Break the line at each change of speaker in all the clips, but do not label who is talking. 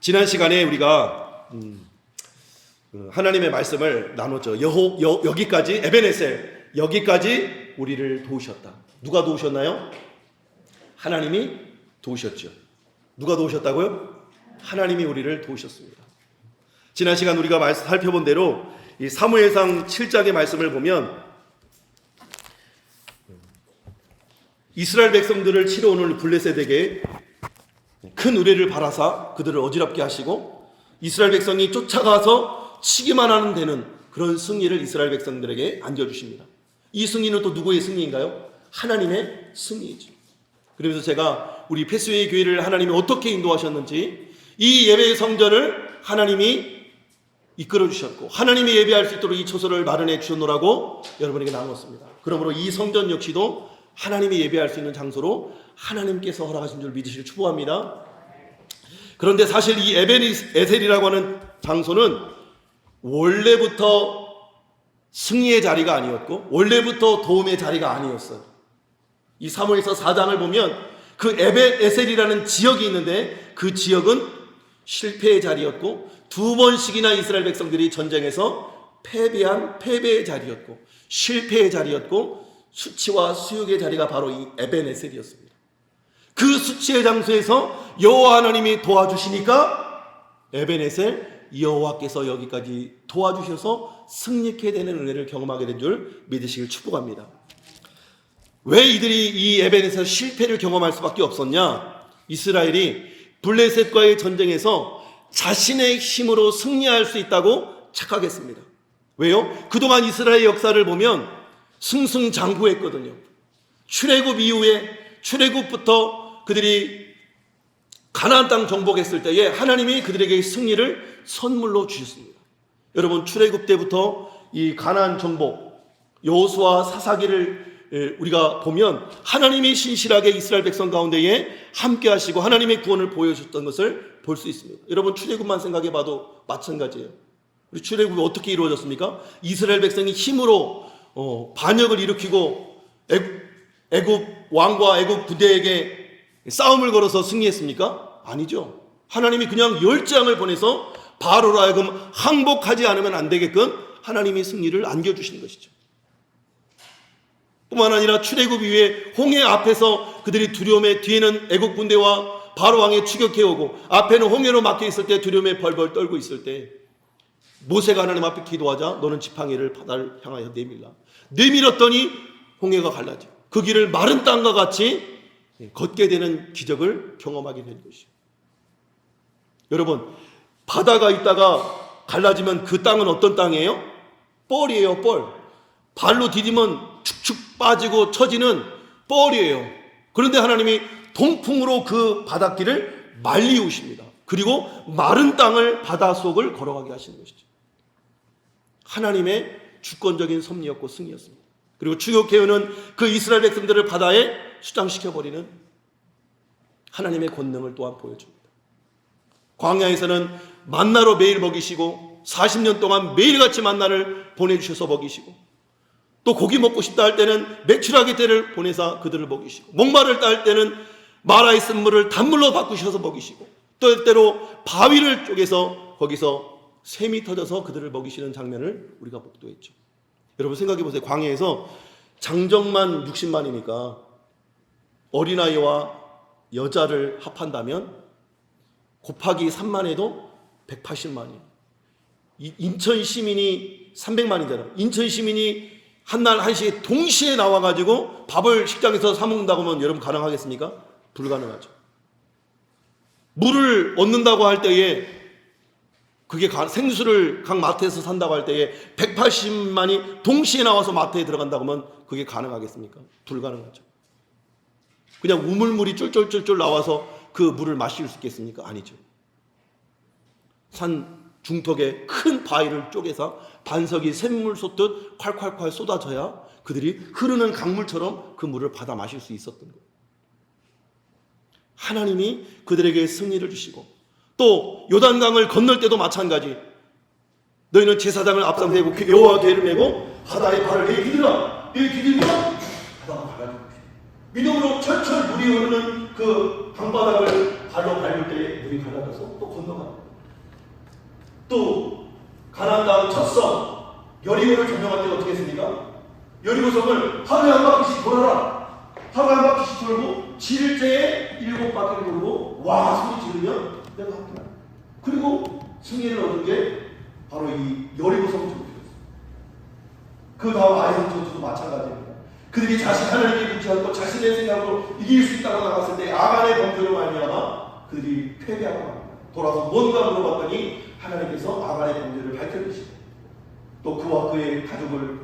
지난 시간에 우리가 하나님의 말씀을 나눴죠. 여기까지 에베네셀, 여기까지 우리를 도우셨다. 누가 도우셨나요? 하나님이 도우셨죠. 누가 도우셨다고요? 하나님이 우리를 도우셨습니다. 지난 시간 우리가 살펴본 대로 이 사무엘상 7장의 말씀을 보면 이스라엘 백성들을 치러 오는 블레셋에게 큰 의뢰를 바라사 그들을 어지럽게 하시고 이스라엘 백성이 쫓아가서 치기만 하는 되는 그런 승리를 이스라엘 백성들에게 안겨주십니다. 이 승리는 또 누구의 승리인가요? 하나님의 승리이죠. 그래서 제가 우리 패스웨이 교회를 하나님이 어떻게 인도하셨는지, 이 예배 성전을 하나님이 이끌어 주셨고 하나님이 예배할 수 있도록 이 처소를 마련해 주셨노라고 여러분에게 나누었습니다. 그러므로 이 성전 역시도 하나님이 예배할 수 있는 장소로 하나님께서 허락하신 줄 믿으시길 축복합니다. 그런데 사실 이 에벤에셀이라고 하는 장소는 원래부터 승리의 자리가 아니었고 원래부터 도움의 자리가 아니었어요. 이 사무엘서 4장을 보면 그 에벤에셀이라는 지역이 있는데 그 지역은 실패의 자리였고 두 번씩이나 이스라엘 백성들이 전쟁에서 패배한 패배의 자리였고 실패의 자리였고 수치와 수욕의 자리가 바로 이 에벤에셀이었습니다. 그 수치의 장소에서 여호와 하나님이 도와주시니까 에벤에셀, 여호와께서 여기까지 도와주셔서 승리케 되는 은혜를 경험하게 된 줄 믿으시길 축복합니다. 왜 이들이 이 에벤에셀 실패를 경험할 수밖에 없었냐? 이스라엘이 블레셋과의 전쟁에서 자신의 힘으로 승리할 수 있다고 착각했습니다. 왜요? 그동안 이스라엘 역사를 보면 승승장구했거든요. 출애굽 이후에 출애굽부터 그들이 가나안 땅 정복했을 때에 하나님이 그들에게 승리를 선물로 주셨습니다. 여러분, 출애굽 때부터 이 가나안 정복, 여호수아 사사기를 우리가 보면 하나님이 신실하게 이스라엘 백성 가운데에 함께 하시고 하나님의 구원을 보여줬던 것을 볼 수 있습니다. 여러분, 출애굽만 생각해 봐도 마찬가지예요. 우리 출애굽이 어떻게 이루어졌습니까? 이스라엘 백성이 힘으로 반역을 일으키고 애굽 왕과 애굽 부대에게 싸움을 걸어서 승리했습니까? 아니죠. 하나님이 그냥 열장을 보내서 바로로 하여금 항복하지 않으면 안 되게끔 하나님이 승리를 안겨주신 것이죠. 뿐만 아니라 출애굽 이후에 홍해 앞에서 그들이 두려움에, 뒤에는 애국 군대와 바로 왕에 추격해오고 앞에는 홍해로 막혀 있을 때 두려움에 벌벌 떨고 있을 때 모세가 하나님 앞에 기도하자 너는 지팡이를 바다를 향하여 내밀라. 내밀었더니 홍해가 갈라져 그 길을 마른 땅과 같이 걷게 되는 기적을 경험하게 된 것이죠. 여러분, 바다가 있다가 갈라지면 그 땅은 어떤 땅이에요? 뻘이에요. 뻘. 발로 디디면 축축 빠지고 처지는 뻘이에요. 그런데 하나님이 동풍으로 그 바닷길을 말리우십니다. 그리고 마른 땅을 바닷속을 걸어가게 하시는 것이죠. 하나님의 주권적인 섭리였고 승리였습니다. 그리고 추격해오는 그 이스라엘 백성들을 바다에 수장시켜버리는 하나님의 권능을 또한 보여줍니다. 광야에서는 만나로 매일 먹이시고 40년 동안 매일같이 만나를 보내주셔서 먹이시고 또 고기 먹고 싶다 할 때는 메추라기 떼를 보내서 그들을 먹이시고 목마르다 할 때는 마라에 쓴 물을 단물로 바꾸셔서 먹이시고 또 때로 바위를 쪼개서 거기서 샘이 터져서 그들을 먹이시는 장면을 우리가 목도했죠. 여러분 생각해 보세요. 광야에서 장정만 60만이니까 어린아이와 여자를 합한다면 곱하기 3만 해도 180만이에요. 인천 시민이 300만이잖아요. 인천 시민이 한날 한시에 동시에 나와가지고 밥을 식당에서 사 먹는다고 하면 여러분 가능하겠습니까? 불가능하죠. 물을 얻는다고 할 때에 그게 생수를 각 마트에서 산다고 할 때에 180만이 동시에 나와서 마트에 들어간다고 하면 그게 가능하겠습니까? 불가능하죠. 그냥 우물물이 쫄쫄쫄쫄 나와서 그 물을 마실 수 있겠습니까? 아니죠. 산 중턱에 큰 바위를 쪼개서 반석이 샘물 쏟듯 콸콸콸 쏟아져야 그들이 흐르는 강물처럼 그 물을 받아 마실 수 있었던 거예요. 하나님이 그들에게 승리를 주시고 또 요단강을 건널 때도 마찬가지. 너희는 제사장을 앞장세고 여호와 궤를 메고 바다에 발을 내디디라. 내디디면 바다가 갈라지고 믿음으로 철철 물이 흐르는 그 강바닥을 발로 밟을 때 물이 갈라져서 또 건너갑니다. 또 가나안 땅 첫성 여리고를 점령할 때 어떻게 했습니까? 여리고성을 하루에 한 바퀴씩 돌아라. 하루에 한 바퀴씩 돌고 7일째에 7바퀴를 돌고 와 소리 지르면 내가 합니다. 그리고 승리를 얻은 게 바로 이 여리고성 전투였어요. 그 다음 아이성 전투도 마찬가지입니다. 그들이 하나님께 믿지 않고 자신의 생각으로 이길 수 있다고 나갔을 때 아간의 범죄로 말미암아 그들이 패배하고 맙니다. 돌아서 뭔가 물어봤더니 하나님께서 아간의 범죄를 밝혀주시고 또 그와 그의 가족을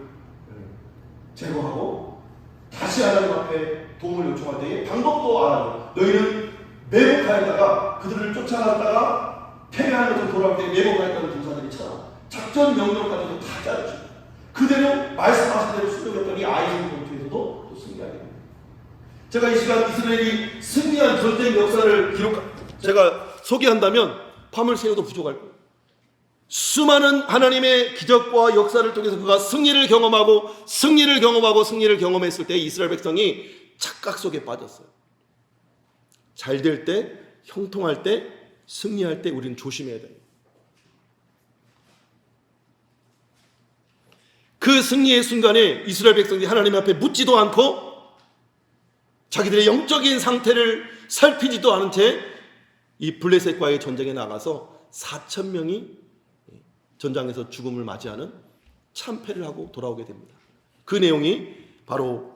제거하고 다시 하나님 앞에 도움을 요청할 때에 방법도 알아요. 너희는 매복하였다가 그들을 쫓아갔다가 패배하는 것을 돌아올 때 매복하였다는 군사들이처럼 작전 명령까지도 다 짜주시고 그대로 말씀하신 대로 순종했더니 아이성 전투에서도 또 승리하게 됩니다. 제가 이 시간 이스라엘이 승리한 전쟁 역사를 제가 소개한다면 밤을 새워도 부족할 거예요. 수많은 하나님의 기적과 역사를 통해서 그가 승리를 경험했을 때 이스라엘 백성이 착각 속에 빠졌어요. 잘 될 때, 형통할 때, 승리할 때 우리는 조심해야 돼요. 그 승리의 순간에 이스라엘 백성들이 하나님 앞에 묻지도 않고 자기들의 영적인 상태를 살피지도 않은 채 이 블레셋과의 전쟁에 나가서 4,000명이 전장에서 죽음을 맞이하는 참패를 하고 돌아오게 됩니다. 그 내용이 바로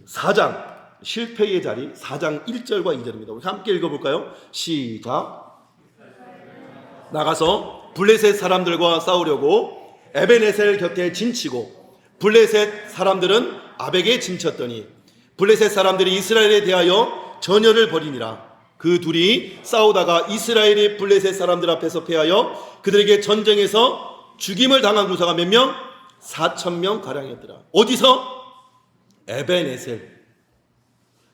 4장 실패의 자리 4장 1절과 2절입니다. 우리 함께 읽어볼까요? 시작. 나가서 블레셋 사람들과 싸우려고 에벤에셀 곁에 진치고 블레셋 사람들은 아벡에 진쳤더니 블레셋 사람들이 이스라엘에 대하여 전열을 벌이니라. 그 둘이 싸우다가 이스라엘이 블레셋 사람들 앞에서 패하여 그들에게 전쟁에서 죽임을 당한 군사가 몇 명? 4,000명 가량이었더라. 어디서?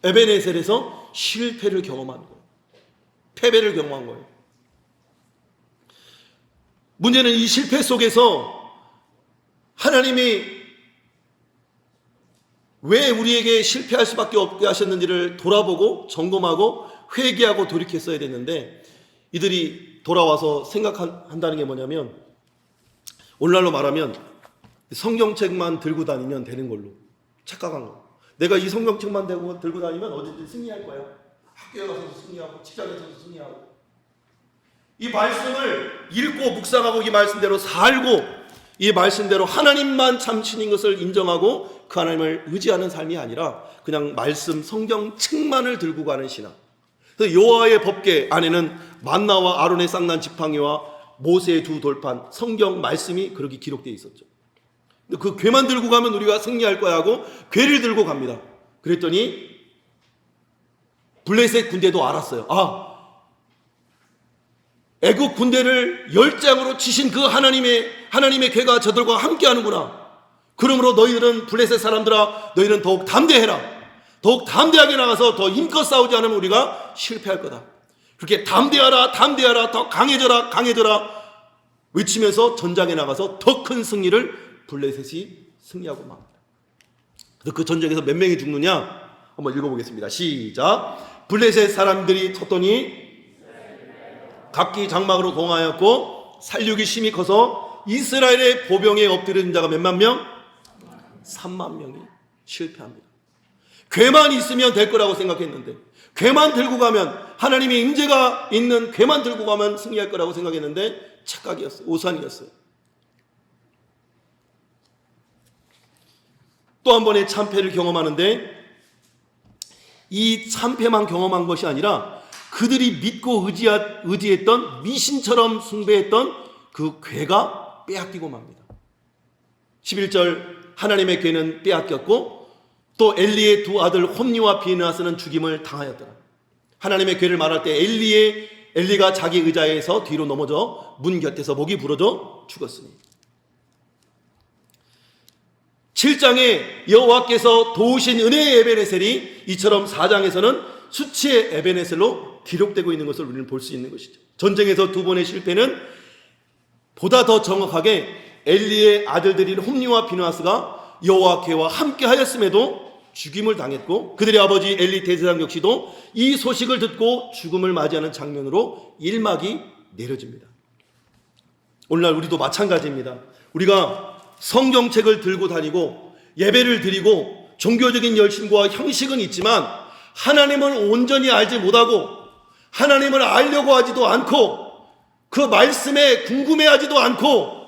에벤에셀에서 실패를 경험한 거예요. 패배를 경험한 거예요. 문제는 이 실패 속에서 하나님이 왜 우리에게 실패할 수밖에 없게 하셨는지를 돌아보고 점검하고 회개하고 돌이켰어야 됐는데 이들이 돌아와서 생각한다는 게 뭐냐면 오늘날로 말하면 성경책만 들고 다니면 되는 걸로 착각한 거. 내가 이 성경책만 들고 다니면 어디든 승리할 거야. 학교에 가서도 승리하고 직장에서도 승리하고 이 말씀을 읽고 묵상하고 이 말씀대로 살고 이 말씀대로 하나님만 참 신인 것을 인정하고 그 하나님을 의지하는 삶이 아니라 그냥 말씀 성경책만을 들고 가는 신앙. 여호와의 법궤 안에는 만나와 아론의 쌍난 지팡이와 모세의 두 돌판 성경 말씀이 그렇게 기록되어 있었죠. 근데 그 궤만 들고 가면 우리가 승리할 거야 하고 궤를 들고 갑니다. 그랬더니 블레셋 군대도 알았어요. 애국 군대를 열장으로 치신 그 하나님의 궤가 저들과 함께하는구나. 그러므로 너희들은 블레셋 사람들아 너희는 더욱 담대해라. 더욱 담대하게 나가서 더 힘껏 싸우지 않으면 우리가 실패할 거다. 그렇게 담대하라 더 강해져라 외치면서 전장에 나가서 더 큰 승리를 블레셋이 승리하고 맙니다. 그래서 그 전쟁에서 몇 명이 죽느냐 한번 읽어보겠습니다. 시작. 블레셋 사람들이 쳤더니 각기 장막으로 동하였고 살육이 심히 커서 이스라엘의 보병에 엎드린 자가 몇만 명? 3만 명이 실패합니다. 궤만 있으면 될 거라고 생각했는데 궤만 들고 가면 하나님의 임재가 있는 궤만 들고 가면 승리할 거라고 생각했는데 착각이었어요. 오산이었어요. 또 한 번의 참패를 경험하는데 이 참패만 경험한 것이 아니라 그들이 믿고 의지했던 미신처럼 숭배했던 그 궤가 빼앗기고 맙니다. 11절 하나님의 궤는 빼앗겼고 또 엘리의 두 아들 홈니와 비느하스는 죽임을 당하였더라. 하나님의 궤를 말할 때 엘리가 자기 의자에서 뒤로 넘어져 문 곁에서 목이 부러져 죽었으니 7장에 여호와께서 도우신 은혜의 에벤에셀이 이처럼 4장에서는 수치의 에벤에셀로 기록되고 있는 것을 우리는 볼 수 있는 것이죠. 전쟁에서 두 번의 실패는 보다 더 정확하게 엘리의 아들들인 홈니와 비느하스가 여호와 궤와 함께 하였음에도 죽임을 당했고 그들의 아버지 엘리 대제사장 역시도 이 소식을 듣고 죽음을 맞이하는 장면으로 일막이 내려집니다. 오늘날 우리도 마찬가지입니다. 우리가 성경책을 들고 다니고 예배를 드리고 종교적인 열심과 형식은 있지만 하나님을 온전히 알지 못하고 하나님을 알려고 하지도 않고 그 말씀에 궁금해하지도 않고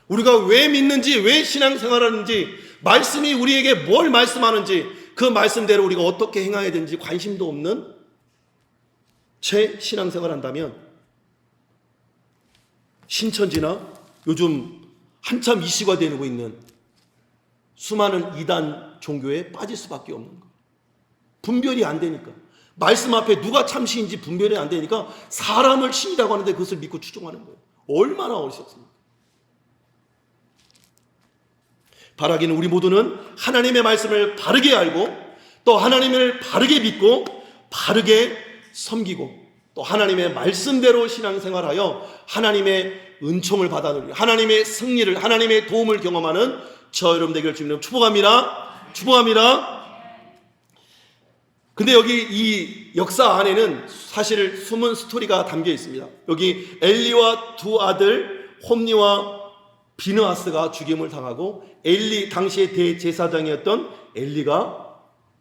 우리가 왜 믿는지, 왜 신앙생활하는지, 말씀이 우리에게 뭘 말씀하는지 그 말씀대로 우리가 어떻게 행해야 되는지 관심도 없는 채 신앙생활한다면 신천지나 요즘 한참 이슈가 되고 있는 수많은 이단 종교에 빠질 수밖에 없는 거예요. 분별이 안 되니까. 말씀 앞에 누가 참신인지 분별이 안 되니까 사람을 신이라고 하는데 그것을 믿고 추종하는 거예요. 얼마나 어리석습니까? 바라기는 우리 모두는 하나님의 말씀을 바르게 알고 또 하나님을 바르게 믿고 바르게 섬기고 또 하나님의 말씀대로 신앙생활하여 하나님의 은총을 받아 누리고 하나님의 승리를, 하나님의 도움을 경험하는 저 여러분 되기를 주님 축복합니다. 축복합니다. 근데 여기 이 역사 안에는 사실 숨은 스토리가 담겨 있습니다. 여기 엘리와 두 아들 홈니와 비느하스가 죽임을 당하고 엘리 당시의 대제사장이었던 엘리가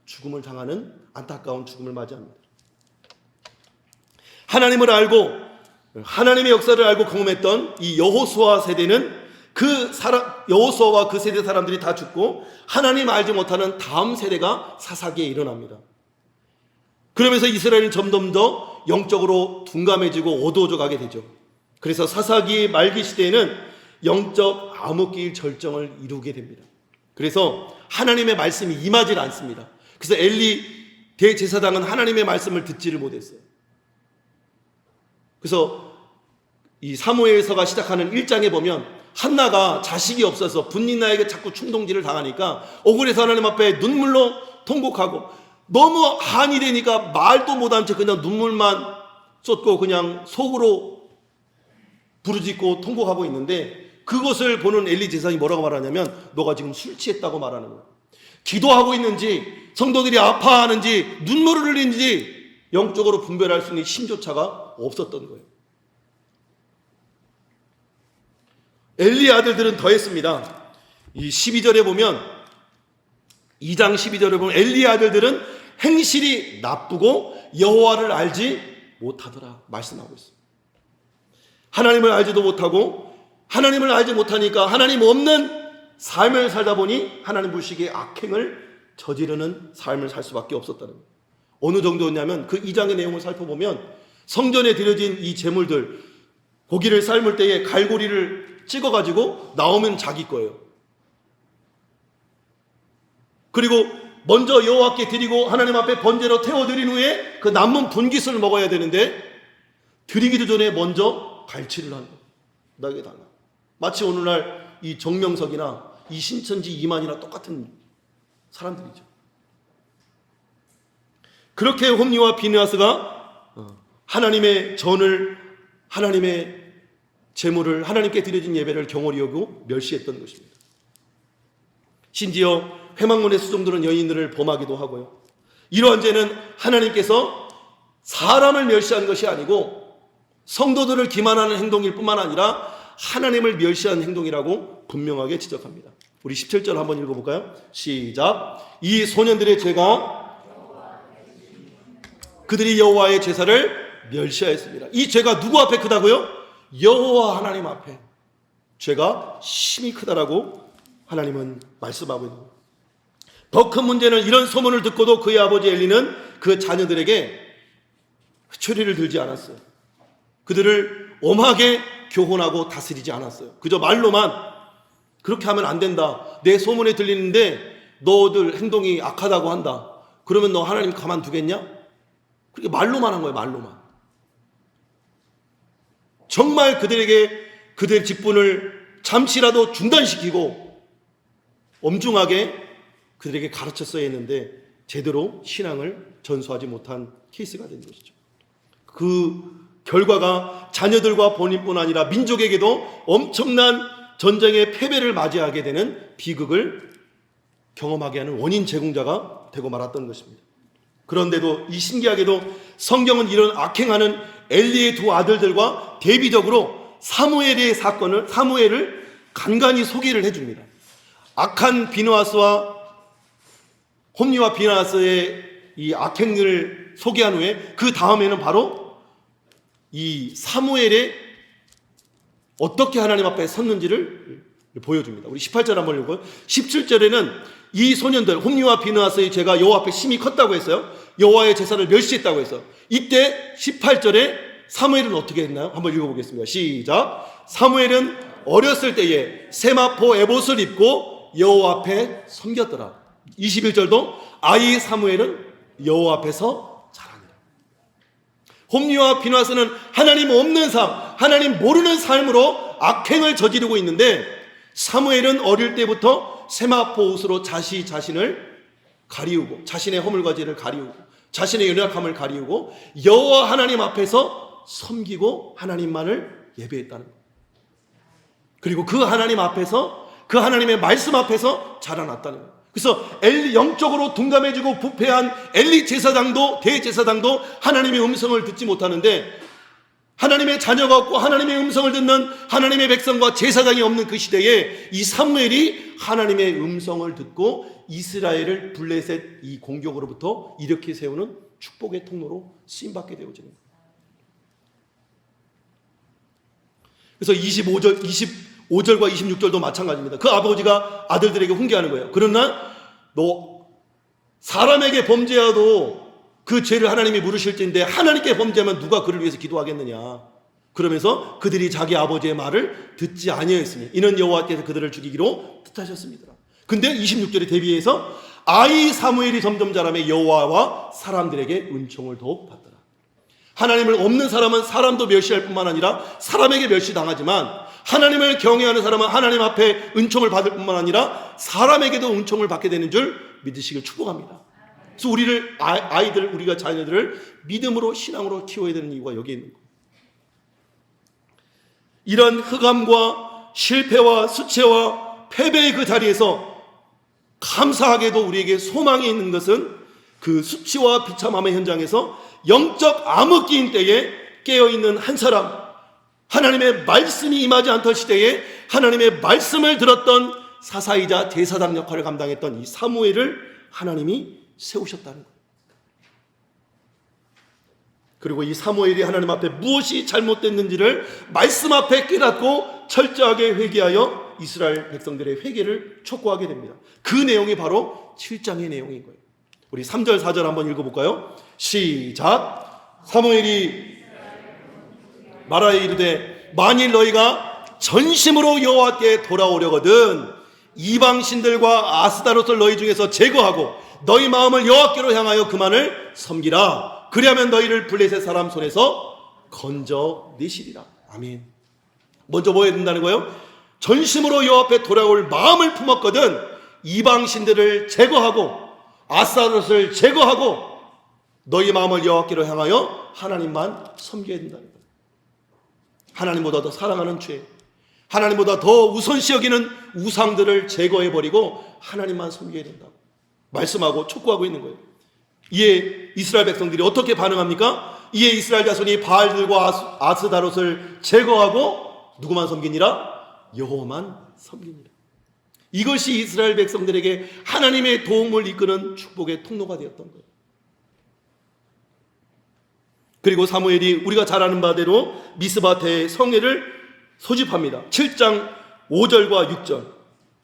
죽음을 당하는 안타까운 죽음을 맞이합니다. 하나님을 알고 하나님의 역사를 알고 경험했던 이 여호수아 세대는 여호수아와 그 세대 사람들이 다 죽고 하나님 알지 못하는 다음 세대가 사사기에 일어납니다. 그러면서 이스라엘은 점점 더 영적으로 둔감해지고 어두워져 가게 되죠. 그래서 사사기 말기 시대에는 영적 암흑기일 절정을 이루게 됩니다. 그래서 하나님의 말씀이 임하지 않습니다. 그래서 엘리 대제사장은 하나님의 말씀을 듣지를 못했어요. 그래서 이 사무엘서가 시작하는 1장에 보면 한나가 자식이 없어서 분린나에게 자꾸 충동질을 당하니까 억울해서 하나님 앞에 눈물로 통곡하고 너무 한이 되니까 말도 못한 채 그냥 눈물만 쏟고 그냥 속으로 부르짖고 통곡하고 있는데 그것을 보는 엘리 제사장이 뭐라고 말하냐면 너가 지금 술 취했다고 말하는 거예요. 기도하고 있는지 성도들이 아파하는지 눈물을 흘리는지 영적으로 분별할 수 있는 힘조차가 없었던 거예요. 엘리 아들들은 더했습니다. 이 12절에 보면 2장 12절에 보면 엘리 아들들은 행실이 나쁘고 여호와를 알지 못하더라 말씀하고 있습니다. 하나님을 알지도 못하고 하나님을 알지 못하니까 하나님 없는 삶을 살다 보니 하나님 불식의 악행을 저지르는 삶을 살 수밖에 없었다는 거예요. 어느 정도였냐면 그 2장의 내용을 살펴보면 성전에 드려진 이 제물들 고기를 삶을 때에 갈고리를 찍어가지고 나오면 자기 거예요. 그리고 먼저 여호와께 드리고 하나님 앞에 번제로 태워드린 후에 그 남은 분깃을 먹어야 되는데 드리기도 전에 먼저 갈치를 한 거예요. 나에게 달라. 마치 오늘날 이 정명석이나 이 신천지 이만이나 똑같은 사람들이죠. 그렇게 홈니와 비느하스가 하나님의 전을 하나님의 제물을 하나님께 드려진 예배를 경홀히 여기고 멸시했던 것입니다. 심지어 회막문의 수종들은 여인들을 범하기도 하고요. 이러한 죄는 하나님께서 사람을 멸시한 것이 아니고 성도들을 기만하는 행동일 뿐만 아니라 하나님을 멸시한 행동이라고 분명하게 지적합니다. 우리 17절 한번 읽어볼까요? 시작. 이 소년들의 죄가 그들이 여호와의 제사를 멸시하였습니다. 이 죄가 누구 앞에 크다고요? 여호와 하나님 앞에 죄가 심히 크다라고 하나님은 말씀하고 있는 거예요. 더 큰 문제는 이런 소문을 듣고도 그의 아버지 엘리는 그 자녀들에게 회초리를 들지 않았어요. 그들을 엄하게 교훈하고 다스리지 않았어요. 그저 말로만 그렇게 하면 안 된다. 내 소문에 들리는데 너들 행동이 악하다고 한다. 그러면 너 하나님 가만두겠냐? 그렇게 말로만 한 거예요. 말로만. 정말 그들에게 그들의 직분을 잠시라도 중단시키고 엄중하게 그들에게 가르쳤어야 했는데 제대로 신앙을 전수하지 못한 케이스가 된 것이죠. 그 결과가 자녀들과 본인뿐 아니라 민족에게도 엄청난 전쟁의 패배를 맞이하게 되는 비극을 경험하게 하는 원인 제공자가 되고 말았던 것입니다. 그런데도 이 신기하게도 성경은 이런 악행하는 엘리의 두 아들들과 대비적으로 사무엘을 간간히 소개를 해줍니다. 악한 비느하스와 홈리와 비느하스의 이 악행들을 소개한 후에 그 다음에는 바로 이 사무엘의 어떻게 하나님 앞에 섰는지를 보여줍니다. 우리 18절 한번 읽고요. 17절에는 이 소년들 홈리와 비느하스의 죄가 여호와 앞에 심히 컸다고 했어요. 여호와의 제사를 멸시했다고 해서 이때 18절에 사무엘은 어떻게 했나요? 한번 읽어보겠습니다. 시작. 사무엘은 어렸을 때에 세마포 에봇을 입고 여호와 앞에 섬겼더라. 21절도 아이 사무엘은 여호와 앞에서 자라니라. 홈리와 비느하스는 하나님 없는 삶, 하나님 모르는 삶으로 악행을 저지르고 있는데 사무엘은 어릴 때부터 세마포 옷으로 자신을 가리우고 자신의 허물과지를 가리우고 자신의 연약함을 가리우고 여호와 하나님 앞에서 섬기고 하나님만을 예배했다는 것. 그리고 그 하나님 앞에서 그 하나님의 말씀 앞에서 자라났다는 것. 그래서 영적으로 둔감해지고 부패한 엘리 제사장도 대제사장도 하나님의 음성을 듣지 못하는데 하나님의 자녀가 없고 하나님의 음성을 듣는 하나님의 백성과 제사장이 없는 그 시대에 이 사무엘이 하나님의 음성을 듣고 이스라엘을 블레셋 이 공격으로부터 일으켜 세우는 축복의 통로로 쓰임받게 되어지는 거예요. 그래서 25절과 26절도 마찬가지입니다. 그 아버지가 아들들에게 훈계하는 거예요. 그러나 너 사람에게 범죄하도 그 죄를 하나님이 물으실진데 하나님께 범죄하면 누가 그를 위해서 기도하겠느냐. 그러면서 그들이 자기 아버지의 말을 듣지 아니하였으니 이는 여호와께서 그들을 죽이기로 뜻하셨습니다. 근데 26절에 대비해서 아이 사무엘이 점점 자라며 여호와와 사람들에게 은총을 더욱 받더라. 하나님을 없는 사람은 사람도 멸시할 뿐만 아니라 사람에게 멸시당하지만 하나님을 경외하는 사람은 하나님 앞에 은총을 받을 뿐만 아니라 사람에게도 은총을 받게 되는 줄 믿으시길 축복합니다. 그래서 우리가 자녀들을 믿음으로 신앙으로 키워야 되는 이유가 여기에 있는 거예요. 이런 흑암과 실패와 수치와 패배의 그 자리에서 감사하게도 우리에게 소망이 있는 것은 그 수치와 비참함의 현장에서 영적 암흑기인 때에 깨어있는 한 사람, 하나님의 말씀이 임하지 않던 시대에 하나님의 말씀을 들었던 사사이자 제사장 역할을 감당했던 이 사무엘을 하나님이 세우셨다는 거예요. 그리고 이 사무엘이 하나님 앞에 무엇이 잘못됐는지를 말씀 앞에 깨닫고 철저하게 회개하여 이스라엘 백성들의 회개를 촉구하게 됩니다. 그 내용이 바로 7장의 내용인 거예요. 우리 3절 4절 한번 읽어볼까요? 시작. 사무엘이 말하여 이르되 만일 너희가 전심으로 여호와께 돌아오려거든 이방신들과 아스다롯을 너희 중에서 제거하고 너희 마음을 여호와께로 향하여 그만을 섬기라. 그리하면 너희를 블레셋 사람 손에서 건져내시리라. 아멘. 먼저 뭐 해야 된다는 거예요? 전심으로 여호와 앞에 돌아올 마음을 품었거든 이방신들을 제거하고 아스다롯을 제거하고 너희 마음을 여호와께로 향하여 하나님만 섬겨야 된다는 거예요. 하나님보다 더 사랑하는 죄, 하나님보다 더 우선시 여기는 우상들을 제거해버리고 하나님만 섬겨야 된다고 말씀하고 촉구하고 있는 거예요. 이에 이스라엘 백성들이 어떻게 반응합니까? 이에 이스라엘 자손이 바알들과 아스다롯을 제거하고 누구만 섬기니라? 여호와만 섬기니라. 이것이 이스라엘 백성들에게 하나님의 도움을 이끄는 축복의 통로가 되었던 거예요. 그리고 사무엘이 우리가 잘 아는 바대로 미스바테의 성회를 소집합니다. 7장 5절과 6절.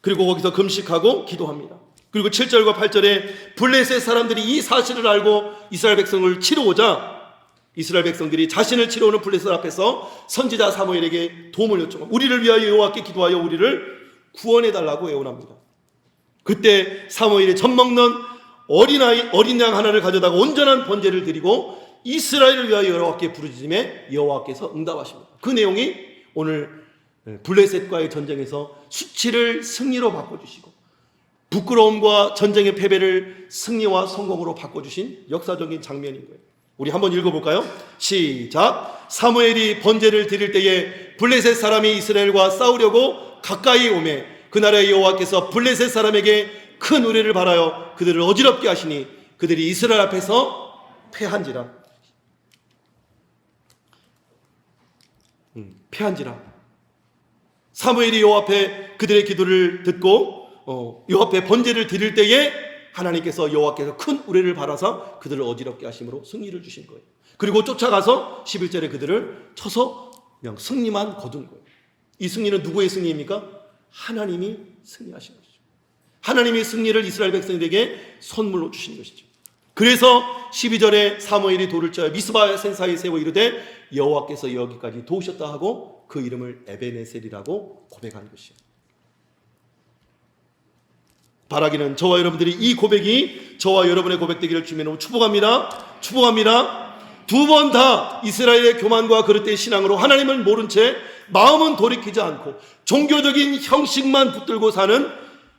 그리고 거기서 금식하고 기도합니다. 그리고 7절과 8절에 블레셋 사람들이 이 사실을 알고 이스라엘 백성을 치러오자 이스라엘 백성들이 자신을 치러오는 블레셋 앞에서 선지자 사무엘에게 도움을 요청합니다. 우리를 위하여 여호와께 기도하여 우리를 구원해달라고 애원합니다. 그때 사무엘이 젖먹는 어린 양 하나를 가져다가 온전한 번제를 드리고 이스라엘을 위하여 여호와께 부르짖음에 여호와께서 응답하십니다. 그 내용이 오늘 블레셋과의 전쟁에서 수치를 승리로 바꿔주시고 부끄러움과 전쟁의 패배를 승리와 성공으로 바꿔주신 역사적인 장면인 거예요. 우리 한번 읽어볼까요? 시작. 사무엘이 번제를 드릴 때에 블레셋 사람이 이스라엘과 싸우려고 가까이 오매 그날에 여호와께서 블레셋 사람에게 큰 의뢰를 바라여 그들을 어지럽게 하시니 그들이 이스라엘 앞에서 패한지라. 사무엘이 여호와 앞에 그들의 기도를 듣고 여호와 앞에 번제를 드릴 때에 하나님께서 여호와께서 큰 우레를 바라사 그들을 어지럽게 하심으로 승리를 주신 거예요. 그리고 쫓아가서 11절에 그들을 쳐서 그냥 승리만 거둔 거예요. 이 승리는 누구의 승리입니까? 하나님이 승리하신 것이죠. 하나님이 승리를 이스라엘 백성들에게 선물로 주신 것이죠. 그래서 12절에 사무엘이 돌을 쳐 미스바 센사에 세워 이르되 여호와께서 여기까지 도우셨다 하고 그 이름을 에베네셀이라고 고백한 것이에요. 바라기는 저와 여러분들이 이 고백이 저와 여러분의 고백되기를 주님으로 축복합니다. 두 번 다 이스라엘의 교만과 그릇된 신앙으로 하나님을 모른 채 마음은 돌이키지 않고 종교적인 형식만 붙들고 사는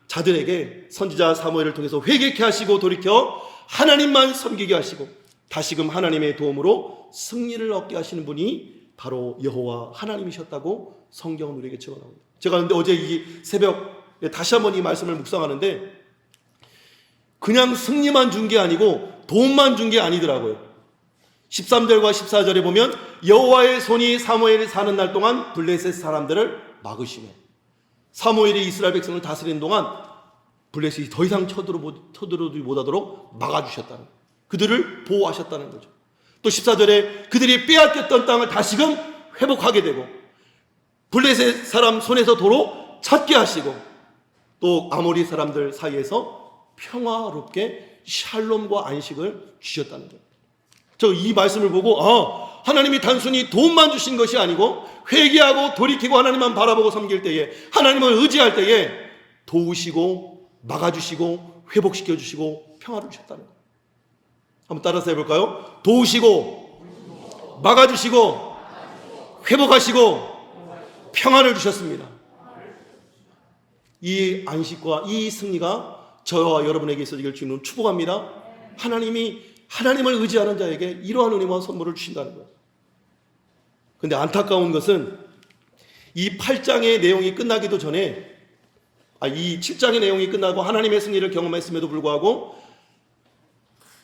자들에게 선지자 사무엘을 통해서 회개케 하시고 돌이켜 하나님만 섬기게 하시고 다시금 하나님의 도움으로 승리를 얻게 하시는 분이 바로 여호와 하나님이셨다고 성경은 우리에게 증언합니다. 제가 근데 어제 이 새벽에 다시 한번 이 말씀을 묵상하는데 그냥 승리만 준 게 아니고 도움만 준 게 아니더라고요. 13절과 14절에 보면 여호와의 손이 사무엘이 사는 날 동안 블레셋 사람들을 막으시며 사무엘이 이스라엘 백성을 다스리는 동안 블레셋이 더 이상 쳐들어오지 못하도록 막아주셨다는 거예요. 그들을 보호하셨다는 거죠. 또 14절에 그들이 빼앗겼던 땅을 다시금 회복하게 되고 블레셋 사람 손에서 도로 찾게 하시고 또 아모리 사람들 사이에서 평화롭게 샬롬과 안식을 주셨다는 거예요. 저 이 말씀을 보고 하나님이 단순히 도움만 주신 것이 아니고 회개하고 돌이키고 하나님만 바라보고 섬길 때에 하나님을 의지할 때에 도우시고 막아주시고 회복시켜주시고 평화를 주셨다는 거예요. 한번 따라서 해볼까요? 도우시고 막아주시고 회복하시고 평화를 주셨습니다. 이 안식과 이 승리가 저와 여러분에게 있어지길 주님은 축복합니다. 하나님을 의지하는 자에게 이러한 은혜와 선물을 주신다는 거예요. 그런데 안타까운 것은 이 8장의 내용이 끝나기도 전에 이 7장의 내용이 끝나고 하나님의 승리를 경험했음에도 불구하고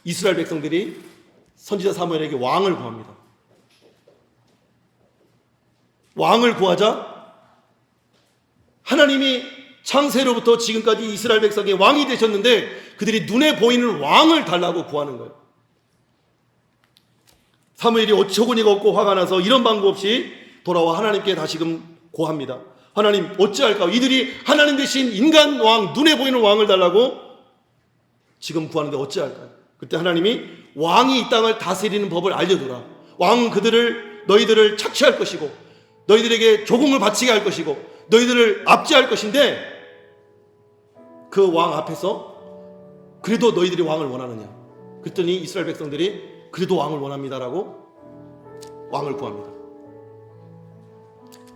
이스라엘 백성들이 선지자 사무엘에게 왕을 구합니다. 왕을 구하자 하나님이 창세로부터 지금까지 이스라엘 백성의 왕이 되셨는데 그들이 눈에 보이는 왕을 달라고 구하는 거예요. 사무엘이 어처구니가 없고 화가 나서 이런 방법 없이 돌아와 하나님께 다시금 고합니다. 하나님 어찌할까? 이들이 하나님 대신 인간 왕, 눈에 보이는 왕을 달라고 지금 구하는데 어찌할까요? 그때 하나님이 왕이 이 땅을 다스리는 법을 알려줘라. 왕은 너희들을 착취할 것이고 너희들에게 조공을 바치게 할 것이고 너희들을 압제할 것인데 그 왕 앞에서 그래도 너희들이 왕을 원하느냐? 그랬더니 이스라엘 백성들이 그래도 왕을 원합니다라고 왕을 구합니다.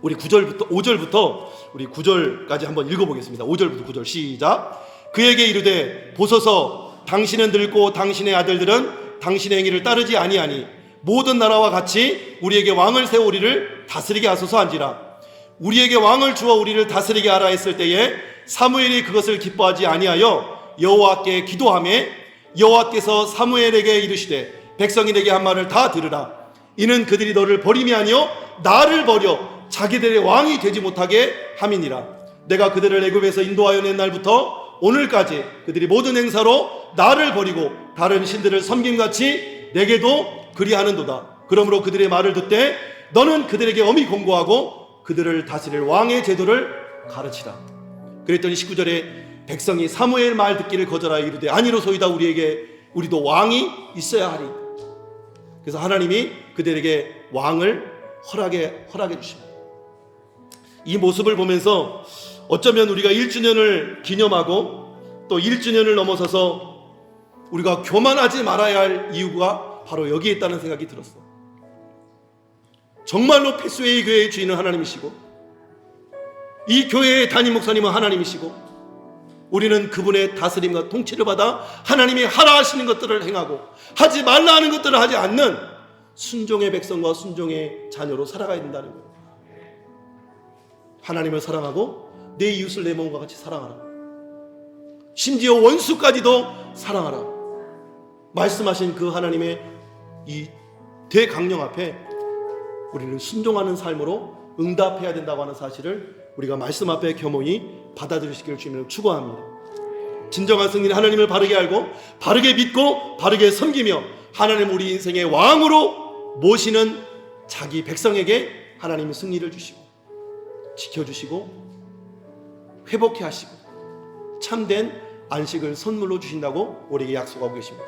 우리 5절부터 우리 9절까지 한번 읽어보겠습니다. 5절부터 9절 시작. 그에게 이르되 보소서 당신은 늙고 당신의 아들들은 당신의 행위를 따르지 아니하니 모든 나라와 같이 우리에게 왕을 세워 우리를 다스리게 하소서 한지라. 우리에게 왕을 주어 우리를 다스리게 하라 했을 때에 사무엘이 그것을 기뻐하지 아니하여 여호와께 기도하매 여호와께서 사무엘에게 이르시되 백성이 내게 한 말을 다 들으라. 이는 그들이 너를 버림이 아니요 나를 버려 자기들의 왕이 되지 못하게 함이니라. 내가 그들을 애굽에서 인도하여 낸 날부터 오늘까지 그들이 모든 행사로 나를 버리고 다른 신들을 섬김같이 내게도 그리하는도다. 그러므로 그들의 말을 듣되 너는 그들에게 엄히 공고하고 그들을 다스릴 왕의 제도를 가르치라. 그랬더니 19절에 백성이 사무엘 말 듣기를 거절하여 이르되 아니로소이다. 우리도 왕이 있어야 하리. 그래서 하나님이 그들에게 왕을 허락해 주십니다. 이 모습을 보면서 어쩌면 우리가 1주년을 기념하고 또 1주년을 넘어서서 우리가 교만하지 말아야 할 이유가 바로 여기에 있다는 생각이 들었어요. 정말로 패스웨이 교회의 주인은 하나님이시고 이 교회의 담임 목사님은 하나님이시고 우리는 그분의 다스림과 통치를 받아 하나님이 하라 하시는 것들을 행하고 하지 말라 하는 것들을 하지 않는 순종의 백성과 순종의 자녀로 살아가야 된다는 거예요. 하나님을 사랑하고 내 이웃을 내 몸과 같이 사랑하라. 심지어 원수까지도 사랑하라 말씀하신 그 하나님의 이 대강령 앞에 우리는 순종하는 삶으로 응답해야 된다고 하는 사실을 우리가 말씀 앞에 겸허히 받아들이시기를 주님을 축원합니다. 진정한 승리는 하나님을 바르게 알고 바르게 믿고 바르게 섬기며 하나님 우리 인생의 왕으로 모시는 자기 백성에게 하나님이 승리를 주시고 지켜주시고 회복해 하시고 참된 안식을 선물로 주신다고 우리에게 약속하고 계십니다.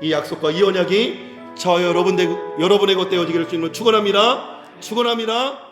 이 약속과 이 언약이 저 여러분의 것 되어지기를 주님을 축원합니다. 축원합니다.